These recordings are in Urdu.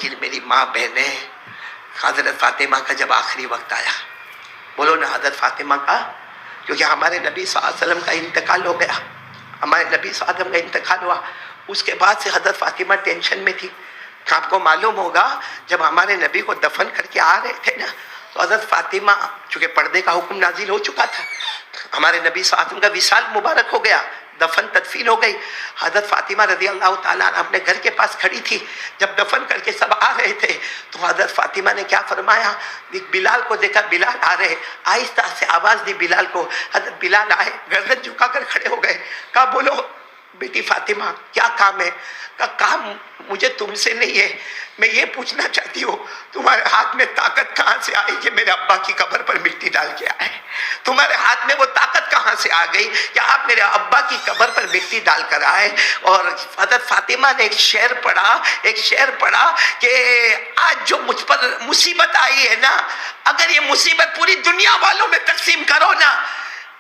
لیکن میری ماں بہنیں، حضرت فاطمہ کا جب آخری وقت آیا، بولو نا حضرت فاطمہ کا، کیونکہ ہمارے نبی صلی اللہ علیہ وسلم کا انتقال ہو گیا، ہمارے نبی صلی اللہ علیہ وسلم کا انتقال ہوا، اس کے بعد سے حضرت فاطمہ ٹینشن میں تھی۔ آپ کو معلوم ہوگا جب ہمارے نبی کو دفن کر کے آ رہے تھے نا، تو حضرت فاطمہ، چونکہ پردے کا حکم نازل ہو چکا تھا، ہمارے نبی صلی اللہ علیہ وسلم کا وصال مبارک ہو گیا، دفن تدفین ہو گئی، حضرت فاطمہ رضی اللہ تعالیٰ عنہ اپنے گھر کے پاس کھڑی تھی۔ جب دفن کر کے سب آ رہے تھے تو حضرت فاطمہ نے کیا فرمایا، بلال کو دیکھا، بلال آ رہے، آہستہ سے آواز دی بلال کو، حضرت بلال آئے، گردن جھکا کر کھڑے ہو گئے، کہا بولو بیٹی فاطمہ کیا کام ہے؟ کہا کام مجھے تم سے نہیں ہے، میں یہ پوچھنا چاہتی ہوں تمہارے ہاتھ میں طاقت کہاں سے آئی کہ میرے ابا کی قبر پر مٹی ڈال کے آئے؟ تمہارے ہاتھ میں وہ طاقت کہاں سے آ گئی کہ آپ میرے ابا کی قبر پر مٹی ڈال کر آئے؟ اور حضرت فاطمہ نے ایک شعر پڑھا کہ آج جو مجھ پر مصیبت آئی ہے نا، اگر یہ مصیبت پوری دنیا والوں میں تقسیم کرو نا،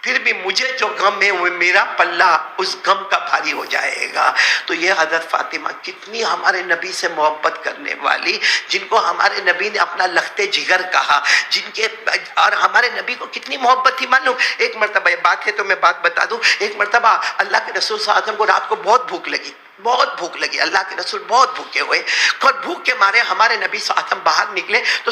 پھر بھی مجھے جو غم ہے وہ میرا پلہ اس غم کا بھاری ہو جائے گا۔ تو یہ حضرت فاطمہ کتنی ہمارے نبی سے محبت کرنے والی، جن کو ہمارے نبی نے اپنا لختے جگر کہا، جن کے اور ہمارے نبی کو کتنی محبت تھی معلوم۔ ایک مرتبہ، یہ بات ہے تو میں بات بتا دوں، ایک مرتبہ اللہ کے رسول صلی اللہ علیہ وسلم کو رات کو بہت بھوک لگی، اللہ کے رسول بہت بھوکے ہوئے، اور بھوک کے مارے ہمارے نبی صلی اللہ علیہ وسلم باہر نکلے تو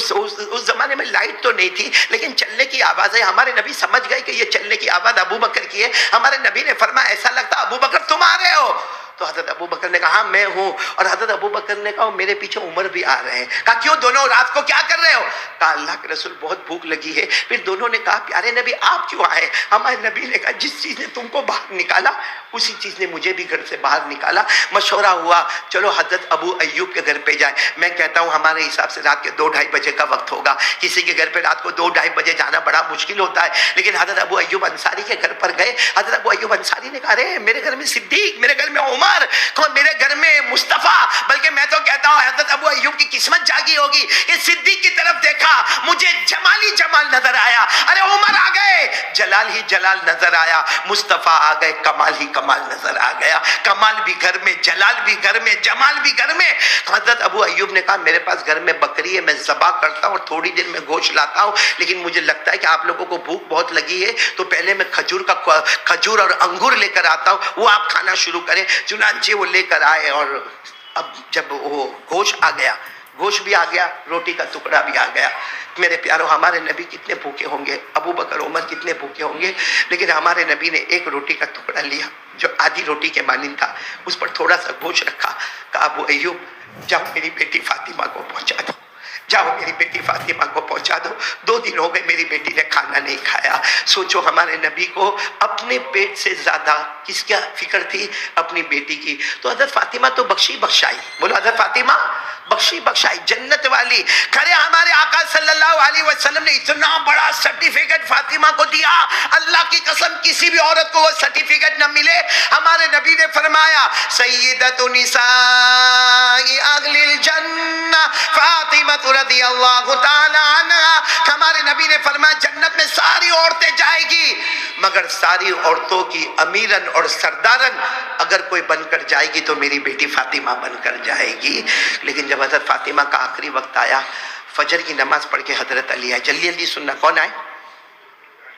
اس زمانے میں لائٹ تو نہیں تھی لیکن چلنے کی آواز ہے، ہمارے نبی سمجھ گئے کہ یہ چلنے کی آواز ابو بکر کی ہے۔ ہمارے نبی نے فرمایا ایسا لگتا ابو بکر تم آ رہے ہو؟ تو حضرت ابو بکر نے کہا ہاں میں ہوں، اور حضرت ابو بکر نے کہا میرے پیچھے عمر بھی آ رہے ہیں۔ کہا کیوں دونوں رات کو کیا کر رہے ہو؟ کہا اللہ کے رسول بہت بھوک لگی ہے۔ پھر دونوں نے کہا پیارے نبی آپ کیوں آئے؟ ہمارے نبی نے کہا جس چیز نے تم کو باہر نکالا اسی چیز نے مجھے بھی گھر سے باہر نکالا۔ مشورہ ہوا چلو حضرت ابو ایوب کے گھر پہ جائے۔ میں کہتا ہوں ہمارے حساب سے رات کے 2-2:30 بجے کا وقت ہوگا، کسی کے گھر پہ رات کو 2-2:30 بجے جانا بڑا مشکل ہوتا ہے، لیکن حضرت ابو ایوب انصاری کے گھر پر گئے۔ حضرت ابو ایوب انصاری نے کہا ارے میرے گھر میں صدیق، میرے گھر میں عمر، میرے گھر میں مصطفیٰ، بلکہ میں تو کہتا ہوں حضرت ابو ایوب کی قسمت جاگی ہوگی کہ صدیق کی طرف دیکھا مجھے جمالی جمال نظر آیا، ارے عمر آ گئے جلال ہی جلال نظر آیا، مصطفیٰ آ گئے کمال ہی کمال نظر آ گیا، کمال بھی گھر میں، جلال بھی گھر میں، جمال بھی گھر میں۔ حضرت ابو ایوب نے کہا میرے پاس گھر میں بکری ہے، میں ذبح کرتا ہوں اور تھوڑی دیر میں گوشت لاتا ہوں، لیکن مجھے لگتا ہے کہ آپ لوگوں کو بھوک بہت لگی ہے تو پہلے میں کھجور اور انگور لے کر آتا ہوں، وہ آپ کھانا شروع کریں۔ چنانچہ وہ لے کر آئے، اور اب جب وہ گوشت آ گیا، گوشت بھی آ گیا، روٹی کا ٹکڑا بھی آ گیا۔ میرے پیارو ہمارے نبی کتنے بھوکے ہوں گے، ابو بکر عمر کتنے بھوکے ہوں گے، لیکن ہمارے نبی نے ایک روٹی کا ٹکڑا لیا جو آدھی روٹی کے مانند تھا، اس پر تھوڑا سا گوشت رکھا، کہا ابو ایوب جاؤ میری بیٹی فاطمہ کو پہنچا دو، جاؤ میری بیٹی فاطمہ کو پہنچا دو، 2 دن ہو گئے میری بیٹی نے کھانا نہیں کھایا۔ سوچو ہمارے نبی کو اپنے پیٹ سے زیادہ کس کیا فکر تھی؟ اپنی بیٹی کی۔ تو حضرت فاطمہ تو بخشی بخشائی، بولو حضرت فاطمہ بخشی بخشائی، جنت والی۔ کھڑے ہمارے آقا صلی اللہ علیہ وسلم نے اتنا بڑا سرٹیفکیٹ فاطمہ کو دیا، اللہ کی قسم کسی بھی عورت کو وہ سرٹیفکیٹ نہ ملے۔ ہمارے نبی نے فرمایا سیدۃ نساء اہل الجنہ فاطمہ رضی اللہ تعالی عنہا، ہمارے نبی نے فرمایا جنت میں ساری عورتیں جائے گی مگر ساری عورتوں کی امیرن اور سردارن اگر کوئی بن کر جائے گی تو میری بیٹی فاطمہ بن کر جائے گی۔ لیکن جب حضرت فاطمہ کا آخری وقت آیا، فجر کی نماز پڑھ کے حضرت علی آئے، جلدی جلدی سننا، کون آئے؟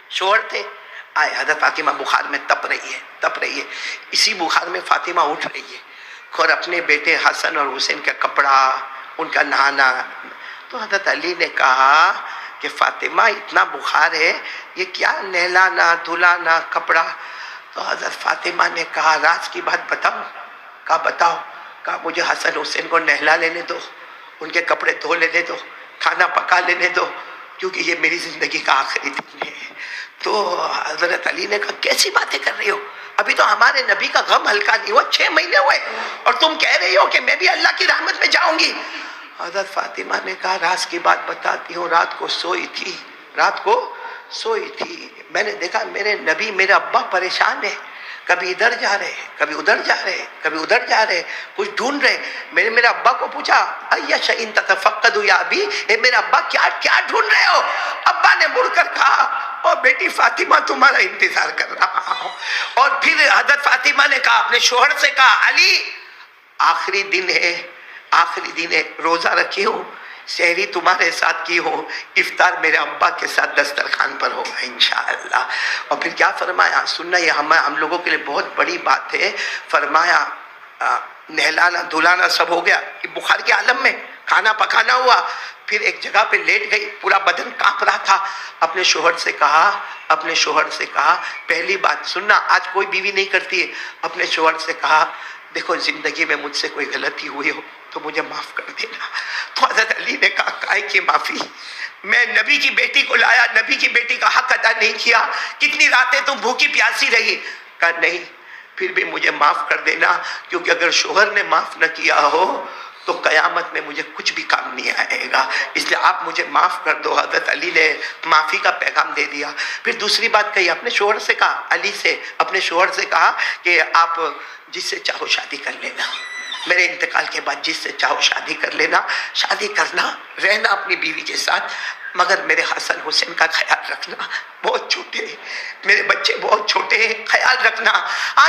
شوہر تھے، آئے، حضرت فاطمہ بخار میں تپ رہی ہے، اسی بخار میں فاطمہ اٹھ رہی ہے اور اپنے بیٹے حسن اور حسین کا کپڑا، ان کا نہانا، تو حضرت علی نے کہا کہ فاطمہ اتنا بخار ہے یہ کیا نہلانا دھلانا کپڑا؟ تو حضرت فاطمہ نے کہا راز کی بات بتاؤ؟ کہا بتاؤ؟ کہا مجھے حسن حسین کو نہلا لینے دو، ان کے کپڑے دھو لینے دو، کھانا پکا لینے دو، کیونکہ یہ میری زندگی کا آخری دن ہے۔ تو حضرت علی نے کہا کیسی باتیں کر رہی ہو، ابھی تو ہمارے نبی کا غم ہلکا نہیں ہوا، 6 مہینے ہوئے اور تم کہہ رہی ہو کہ میں بھی اللہ کی رحمت میں جاؤں گی۔ حضرت فاطمہ نے کہا راز کی بات بتاتی ہوں، رات کو سوئی تھی، میں نے دیکھا میرے نبی میرے ابا پریشان ہے، کبھی ادھر جا رہے کبھی ادھر جا رہے کبھی ادھر جا رہے، کچھ ڈھونڈ رہے۔ میں نے میرے ابا کو پوچھا اَيَّ شَيْءٍ تَتَفَقَّدُ يَا أَبِي، اے میرے ابا کیا ڈھونڈ رہے ہو؟ ابا نے مڑ کر کہا اور بیٹی فاطمہ تمہارا انتظار کر رہا ہوں۔ اور پھر حضرت فاطمہ نے کہا اپنے شوہر سے کہا علی آخری دن ہے، آخری دن روزہ رکھی ہوں، سحری تمہارے ساتھ کی ہوں، افطار میرے ابا کے ساتھ دسترخوان پر ہوگا انشاءاللہ۔ اور پھر کیا فرمایا، سننا یہ ہم لوگوں کے لیے بہت بڑی بات ہے، فرمایا نہلانا دھلانا سب ہو گیا، بخار کے عالم میں کھانا پکانا ہوا، پھر ایک جگہ پہ لیٹ گئی، پورا بدن کانپ رہا تھا، اپنے شوہر سے کہا پہلی بات سننا، آج کوئی بیوی نہیں کرتی ہے، اپنے شوہر سے کہا دیکھو زندگی میں مجھ سے کوئی غلطی ہوئی ہو تو مجھے معاف کر دینا۔ تو حضرت علی نے کہا کائے کی معافی، میں نبی کی بیٹی کو لایا، نبی کی بیٹی کا حق ادا نہیں کیا، کتنی راتیں تم بھوکی پیاسی رہی، کہا نہیں پھر بھی مجھے معاف کر دینا، کیونکہ اگر شوہر نے معاف نہ کیا ہو تو قیامت میں مجھے کچھ بھی کام نہیں آئے گا، اس لیے آپ مجھے معاف کر دو۔ حضرت علی نے معافی کا پیغام دے دیا۔ پھر دوسری بات کہی، اپنے شوہر سے کہا، علی سے اپنے شوہر سے کہا کہ آپ جس سے چاہو شادی کر لینا، میرے انتقال کے بعد جس سے چاہو شادی کر لینا، شادی کرنا، رہنا اپنی بیوی کے ساتھ، مگر میرے حسن حسین کا خیال رکھنا، بہت چھوٹے ہیں میرے بچے، بہت چھوٹے ہیں، خیال رکھنا،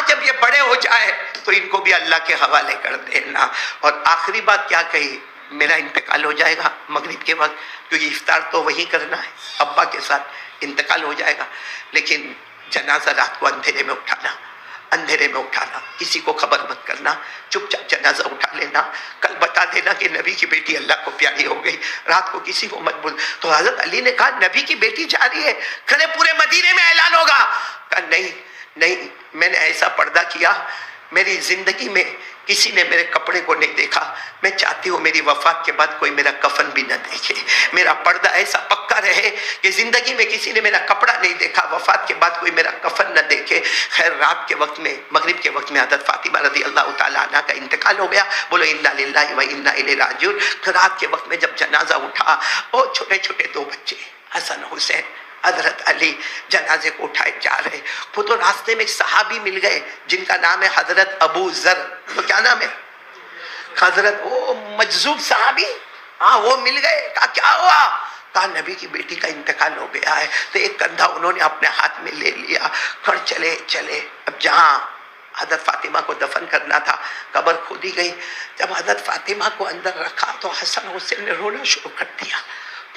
جب یہ بڑے ہو جائے تو ان کو بھی اللہ کے حوالے کر دینا۔ اور آخری بات کیا کہی، میرا انتقال ہو جائے گا مغرب کے وقت، کیونکہ افطار تو وہی کرنا ہے، ابا کے ساتھ انتقال ہو جائے گا، لیکن جنازہ رات کو اندھیرے میں اٹھانا، کسی کو خبر مت کرنا، چپ چاپ جنازہ اٹھا لینا، کل بتا دینا کہ نبی کی بیٹی اللہ کو پیاری ہو گئی، رات کو کسی کو مت بول۔ تو حضرت علی نے کہا نبی کی بیٹی جا رہی ہے، کھڑے پورے مدینے میں اعلان ہوگا، کہا نہیں، میں نے ایسا پردہ کیا، میری زندگی میں کسی نے میرے کپڑے کو نہیں دیکھا، میں چاہتی ہوں میری وفات کے بعد کوئی میرا کفن بھی نہ دیکھے، میرا پردہ ایسا پکا رہے کہ زندگی میں کسی نے میرا کپڑا نہیں دیکھا، وفات کے بعد کوئی میرا کفن نہ دیکھے۔ خیر رات کے وقت میں، مغرب کے وقت میں حضرت فاطمہ رضی اللہ تعالیٰ عنہ کا انتقال ہو گیا، بولو انا للہ و انا الیہ راجعون۔ رات کے وقت میں جب جنازہ اٹھا، اور چھوٹے چھوٹے دو بچے حسن حسین، حضرت علی جنازے کو اٹھائے جا رہے، وہ تو راستے میں ایک صحابی مل گئے جن کا نام ہے حضرت ابو ذر، تو کیا نام ہے، حضرت وہ مجذوب صحابی، وہ مل گئے، کہا کیا ہوا، کہا نبی کی بیٹی کا انتقال ہو گیا ہے، تو ایک کندھا انہوں نے اپنے ہاتھ میں لے لیا، پھر چلے اب جہاں حضرت فاطمہ کو دفن کرنا تھا قبر کھودی گئی، جب حضرت فاطمہ کو اندر رکھا تو حسن حسین نے رونا شروع کر دیا،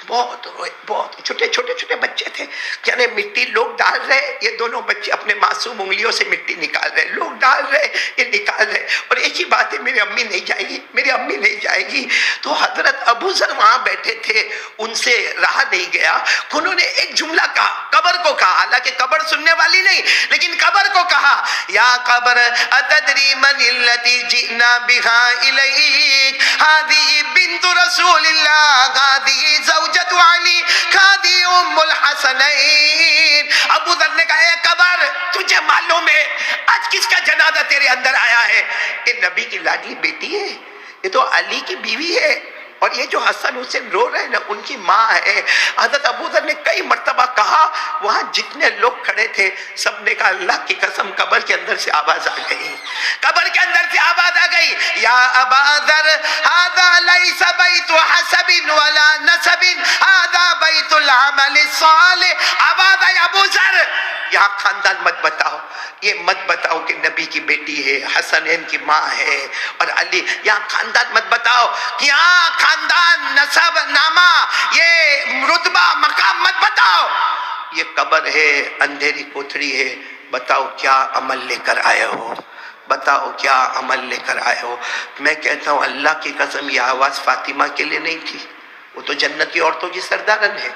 بہت روئے، بہت چھوٹے بچے تھے، یعنی مٹی لوگ ڈال رہے، یہ دونوں بچے اپنے معصوم انگلیوں سے مٹی نکال رہے، لوگ ڈال رہے، یہ نکال رہے، اور ایک ہی بات ہے میری امی نہیں جائے گی، تو حضرت ابو ذر وہاں بیٹھے تھے، ان سے رہا نہیں گیا، انہوں نے ایک جملہ کہا، قبر کو کہا، حالانکہ قبر سننے والی نہیں، لیکن قبر کو کہا، یا قبر اتدری من التی جئنا بہا الیک، ہذه بنت رسول اللہ، ہذه زوجت علی، ہذه ام الحسنین۔ ابو ذر نے کہا اے قبر تجھے معلوم ہے آج کس کا جنازہ تیرے اندر آیا ہے، یہ نبی کی لاڈلی بیٹی ہے، یہ تو علی کی بیوی ہے، اور یہ جو حسن حسین رو رہے ہیں نا ان کی ماں ہے۔ حضرت ابو ذر نے کئی مرتبہ کہا، وہاں جتنے لوگ کھڑے تھے سب نے کہا اللہ کی قسم، قبر کے اندر سے آواز آ گئی، یا ابا ذر ھذا لیس بیت حسب ولا نسب، ھذا بیت العمل الصالح۔ آواز آئی ابو ذر یہاں خاندان مت بتاؤ، یہ مت بتاؤ کہ نبی کی بیٹی ہے، حسنین کی ماں ہے اور علی، یہاں خاندان مت بتاؤ، یہاں خاندان نسب نامہ یہ رتبہ مقام مت بتاؤ، یہ قبر ہے، اندھیری کوٹھڑی ہے، بتاؤ کیا عمل لے کر آئے ہو، میں کہتا ہوں اللہ کی قسم یہ آواز فاطمہ کے لیے نہیں تھی، وہ تو جنتی عورتوں کی سردارن ہے،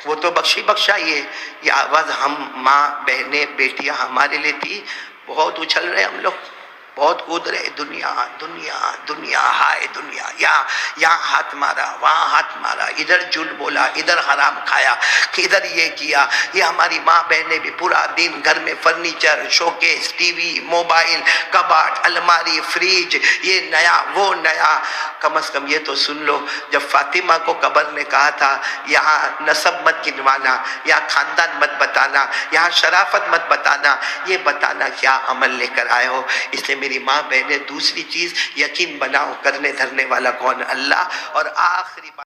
وہ تو بخشائی ہے، یہ آواز ہم ماں بہنیں بیٹیاں ہمارے لیے تھی۔ بہت اچھل رہے ہم لوگ، بہت کود رہے، دنیا ہائے دنیا، یہاں ہاتھ مارا، وہاں ہاتھ مارا، ادھر جھوٹ بولا، ادھر حرام کھایا، ادھر یہ کیا۔ یہ ہماری ماں بہنیں بھی پورا دن گھر میں furniture, showcase, TV, mobile, کباٹ، الماری، فریج، یہ نیا وہ نیا۔ کم از کم یہ تو سن لو، جب فاطمہ کو قبر نے کہا تھا یہاں نسب مت گنوانا، یہاں خاندان مت بتانا، یہاں شرافت مت بتانا، یہ بتانا کیا عمل لے کر آئے ہو۔ اس لیے میری ماں بہنیں دوسری چیز یقین بناؤ، کرنے دھرنے والا کون؟ اللہ۔ اور آخری بات